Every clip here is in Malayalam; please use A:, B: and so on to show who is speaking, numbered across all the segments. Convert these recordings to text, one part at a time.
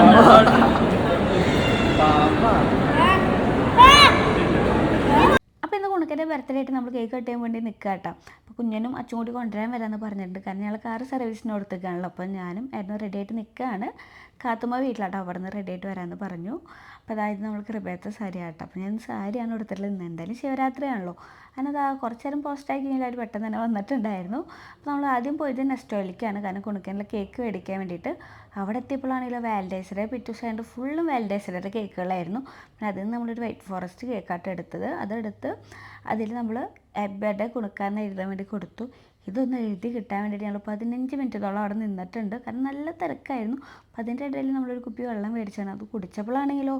A: അപ്പോൾ ഇന്ന് കുണുക്കൻ്റെ ബർത്ത്ഡേ ആയിട്ട് നമ്മൾ കേക്ക് കട്ട് ചെയ്യാൻ വേണ്ടി നിൽക്കുക കേട്ടോ. അപ്പോൾ കുഞ്ഞനും അച്ഛൻ കൂടി കൊണ്ടുവരാൻ വരാമെന്ന് പറഞ്ഞിട്ടുണ്ട്. കാരണം ഞങ്ങൾ കാറ് സർവീസിന് കൊടുത്തേക്കാണല്ലോ. അപ്പോൾ ഞാനും ഏട്ടനും റെഡി ആയിട്ട് നിൽക്കുകയാണ്. കാത്തുമ്മ വീട്ടിലാട്ടോ, അവിടെ നിന്ന് റെഡി ആയിട്ട് വരാമെന്ന് പറഞ്ഞു. അപ്പോൾ അതായത് നമ്മൾ കൃപയത്തെ സാരി ആട്ടോ. അപ്പോൾ ഞാൻ സാരിയാണ് കൊടുത്തിട്ടുള്ളത്. ഇന്ന് എന്തായാലും ശിവരാത്രിയാണല്ലോ. അതിനത് കുറച്ച് നേരം പോസ്റ്റാക്കി കഴിഞ്ഞാൽ അവർ പെട്ടെന്ന് തന്നെ വന്നിട്ടുണ്ടായിരുന്നു. അപ്പോൾ നമ്മൾ ആദ്യം പോയത് നെസ്റ്റോയിലേക്കാണ്. കാരണം കുണുക്കനിലെ കേക്ക് മേടിക്കാൻ വേണ്ടിയിട്ട്. അവിടെ എത്തിയപ്പോഴാണെങ്കിലും വാലൻറ്റൈൻസ് ഡേ പിറ്റേ ദിവസമായിട്ട് ഫുള്ളും വാലൻറ്റൈൻസ് ഡേയുടെ കേക്കുകളായിരുന്നു. പിന്നെ അതിൽ നിന്ന് നമ്മളൊരു വൈറ്റ് ഫോറസ്റ്റ് കേക്കാട്ടോ എടുത്തത്. അതെടുത്ത് അതിൽ നമ്മൾ ഹാപ്പി ബർത്ത്ഡേ കുണുക്കാന്ന് എഴുതാൻ വേണ്ടി കൊടുത്തു. ഇതൊന്ന് എഴുതി കിട്ടാൻ വേണ്ടിയിട്ട് ഞങ്ങൾ 15 മിനിറ്റോളം അവിടെ നിന്നിട്ടുണ്ട്. കാരണം നല്ല തിരക്കായിരുന്നു. അപ്പോൾ അതിൻ്റെ ഇടയിൽ നമ്മളൊരു കുപ്പി വെള്ളം മേടിച്ചാണ്. അത് കുടിച്ചപ്പോഴാണെങ്കിലോ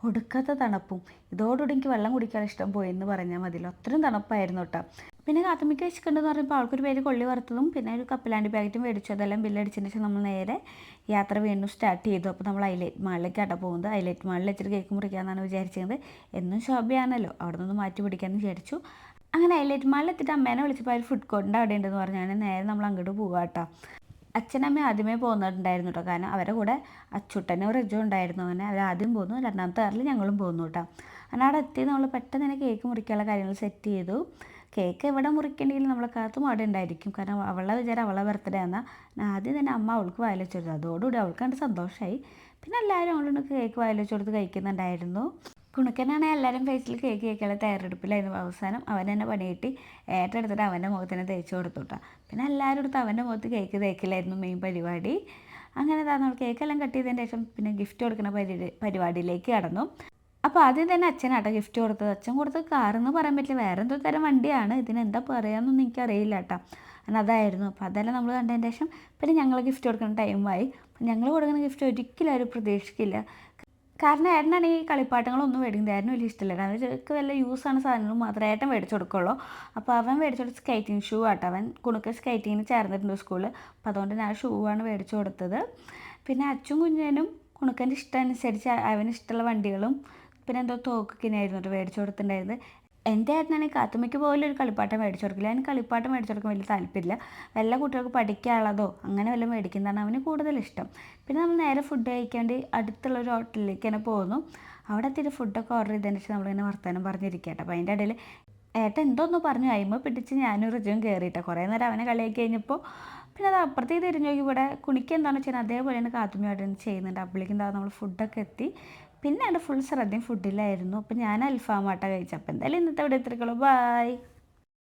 A: ഒടുക്കത്തെ തണുപ്പും. ഇതോടുകൂടി എനിക്ക് വെള്ളം കുടിക്കാൻ ഇഷ്ടം പോയെന്ന് പറഞ്ഞാൽ മതിയല്ലോ, അത്രയും തണുപ്പായിരുന്നു കേട്ടോ. പിന്നെ കാത്തുമ്മയ്ക്ക് വെച്ചിട്ടുണ്ടെന്ന് പറയുമ്പോൾ അവൾക്കൊരു പേര് കൊള്ളി വറുത്തതും പിന്നെ ഒരു കപ്പലാണ്ടി പാക്കറ്റും മേടിച്ചു. അതെല്ലാം ബില്ലടിച്ചതിന് ശേഷം നമ്മൾ നേരെ യാത്ര വീണ്ടും സ്റ്റാർട്ട് ചെയ്തു. അപ്പോൾ നമ്മൾ ഹൈലൈറ്റ് മാളിലേക്കാട്ടോ പോകുന്നത്. ഹൈലൈറ്റ് മാളിൽ വെച്ചിട്ട് കേക്ക് മുറിക്കാമെന്നാണ് വിചാരിച്ചത്. എന്നും ശോഭയാണല്ലോ, അവിടെ നിന്ന് മാറ്റി പിടിക്കാമെന്ന് വിചാരിച്ചു. അങ്ങനെ ഹൈലൈറ്റ് മാളിൽ എത്തിയിട്ട് അമ്മേനെ വിളിച്ചപ്പോൾ അവർ ഫുഡ് കോർട്ടിൻ്റെ അവിടെ ഉണ്ടെന്ന് പറഞ്ഞാൽ നേരെ നമ്മൾ അങ്ങോട്ട് പോകുക കേട്ടോ. അച്ഛനമ്മ ആദ്യമേ പോകുന്നുണ്ടായിരുന്നു കേട്ടോ. കാരണം അവരുടെ കൂടെ അച്ചുട്ടനും റിജും ഉണ്ടായിരുന്നു. അങ്ങനെ അവർ ആദ്യം പോന്നു, രണ്ടാമത്തെ കാറിൽ ഞങ്ങളും പോകുന്നു കേട്ടോ. അങ്ങനെ അവിടെ എത്തി നമ്മൾ പെട്ടെന്ന് തന്നെ കേക്ക് മുറിക്കാനുള്ള കാര്യങ്ങൾ സെറ്റ് ചെയ്തു. കേക്ക് എവിടെ മുറിക്കണമെങ്കിലും നമ്മളെ കാത്തും അവിടെ ഉണ്ടായിരിക്കും. കാരണം അവളുടെ വിചാരം അവളെ ബർത്ത്ഡേ എന്നാൽ ആദ്യം തന്നെ അമ്മ അവൾക്ക് വായിൽ വെച്ച് കൊടുത്തു. അതോടുകൂടി അവൾക്ക് കണ്ട് സന്തോഷമായി. പിന്നെ എല്ലാവരും അവളോട് കേക്ക് വായിൽ വെച്ച് കൊടുത്ത് കഴിക്കുന്നുണ്ടായിരുന്നു. കുണുക്കനാണെങ്കിൽ എല്ലാവരും ഫേസിൽ കേക്ക് കേൾക്കാനുള്ള തയ്യാറെടുപ്പിലായിരുന്നു. അവസാനം അവൻ തന്നെ പണി കിട്ടി ഏറ്റെടുത്തിട്ട് അവൻ്റെ മുഖത്തിന് തേച്ച് കൊടുത്തു കേട്ടോ. പിന്നെ എല്ലാവരും എടുത്ത് അവൻ്റെ മുഖത്ത് കേക്ക് തേക്കിലായിരുന്നു മെയിൻ പരിപാടി. അങ്ങനെ നമ്മൾ കേക്കെല്ലാം കട്ട് ചെയ്തതിന് ശേഷം പിന്നെ ഗിഫ്റ്റ് കൊടുക്കുന്ന പരിപാടിയിലേക്ക് കടന്നു. അപ്പോൾ ആദ്യം തന്നെ അച്ഛനാട്ടോ ഗിഫ്റ്റ് കൊടുത്തത്. അച്ഛൻ കൊടുത്തത് കാറെന്ന് പറയാൻ പറ്റില്ല, വേറെ എന്തോ തരം വണ്ടിയാണ്. ഇതിനെന്താ പറയാമെന്നൊന്നും എനിക്കറിയില്ല കേട്ടോ. അങ്ങനെ അതായിരുന്നു. അപ്പോൾ അതെല്ലാം നമ്മൾ കണ്ടതിന് ശേഷം പിന്നെ ഞങ്ങൾ ഗിഫ്റ്റ് കൊടുക്കുന്ന ടൈമായി. അപ്പം ഞങ്ങൾ കൊടുക്കുന്ന ഗിഫ്റ്റ് ഒരിക്കലും ആരും പ്രതീക്ഷിക്കില്ല. കാരണം ഏട്ടനാണെങ്കിൽ ഈ കളിപ്പാട്ടങ്ങളൊന്നും മേടിക്കുന്നത് ഏട്ടനും വലിയ ഇഷ്ടമില്ല. അവർക്ക് വല്ല യൂസാണ് സാധനങ്ങൾ മാത്രമേ ഏട്ടൻ മേടിച്ചു കൊടുക്കുള്ളൂ. അപ്പോൾ അവൻ മേടിച്ചു കൊടുത്ത സ്കേറ്റിംഗ് ഷൂ ആട്ടോ. അവൻ കുണുക്ക് സ്കേറ്റിങ്ങിന് ചേർന്നിട്ടുണ്ട് സ്കൂളിൽ. അപ്പോൾ അതുകൊണ്ട് ഞാൻ ഷൂ ആണ് മേടിച്ചു കൊടുത്തത്. പിന്നെ അച്ഛനും കുഞ്ഞനും കുണുക്കൻ്റെ ഇഷ്ടം അനുസരിച്ച് അവന് ഇഷ്ടമുള്ള വണ്ടികളും പിന്നെ എന്തോ തോക്കിനായിരുന്നു മേടിച്ചു കൊടുത്തിട്ടുണ്ടായിരുന്നത്. എൻ്റെ ഏട്ടനാണെങ്കിൽ കാത്തുമ്മയ്ക്ക് പോലും ഒരു കളിപ്പാട്ടം മേടിച്ചു കൊടുക്കില്ല. അതിന് കളിപ്പാട്ടം മേടിച്ചു കൊടുക്കാൻ വലിയ താല്പര്യമില്ല. വല്ല കുട്ടികൾക്ക് പഠിക്കാനുള്ളതോ അങ്ങനെ വല്ലതും മേടിക്കുന്നതാണ് അവന് കൂടുതലിഷ്ടം. പിന്നെ നമ്മൾ നേരെ ഫുഡ് കഴിക്കാൻ വേണ്ടി അടുത്തുള്ളൊരു ഹോട്ടലിലേക്ക് തന്നെ പോകുന്നു. അവിടെ എത്തിയിട്ട് ഫുഡൊക്കെ ഓർഡർ ചെയ്തതിന് ശേഷം നമ്മളിങ്ങനെ വർത്തമാനം പറഞ്ഞിരിക്കട്ടെ. അപ്പോൾ അതിൻ്റെ ഇടയിൽ ഏട്ടൻ എന്തോന്ന് പറഞ്ഞു അയിമ പിടിച്ച് ഞാനും റിജുവും കയറിയിട്ടെ. കുറേ നേരം അവനെ കളിയാക്കി കഴിഞ്ഞപ്പോൾ പിന്നെ അത് അപ്പുറത്തേക്ക് തിരിഞ്ഞു നോക്കി ഇവിടെ കുണിക്ക് എന്താണെന്ന് വെച്ചാൽ അതേപോലെ തന്നെ കാത്തുമ്മയോടെ ചെയ്യുന്നുണ്ട്. അപ്പോഴേക്കും എന്താ നമ്മൾ ഫുഡൊക്കെ എത്തി. പിന്നെ എൻ്റെ ഫുൾ ശ്രദ്ധയും ഫുഡിലായിരുന്നു. അപ്പോൾ ഞാൻ അൽഫാമാട്ട കഴിച്ചപ്പോൾ എന്തായാലും ഇന്നത്തെ ഇവിടെ എത്തിരിക്കുള്ളൂ. ബായ്.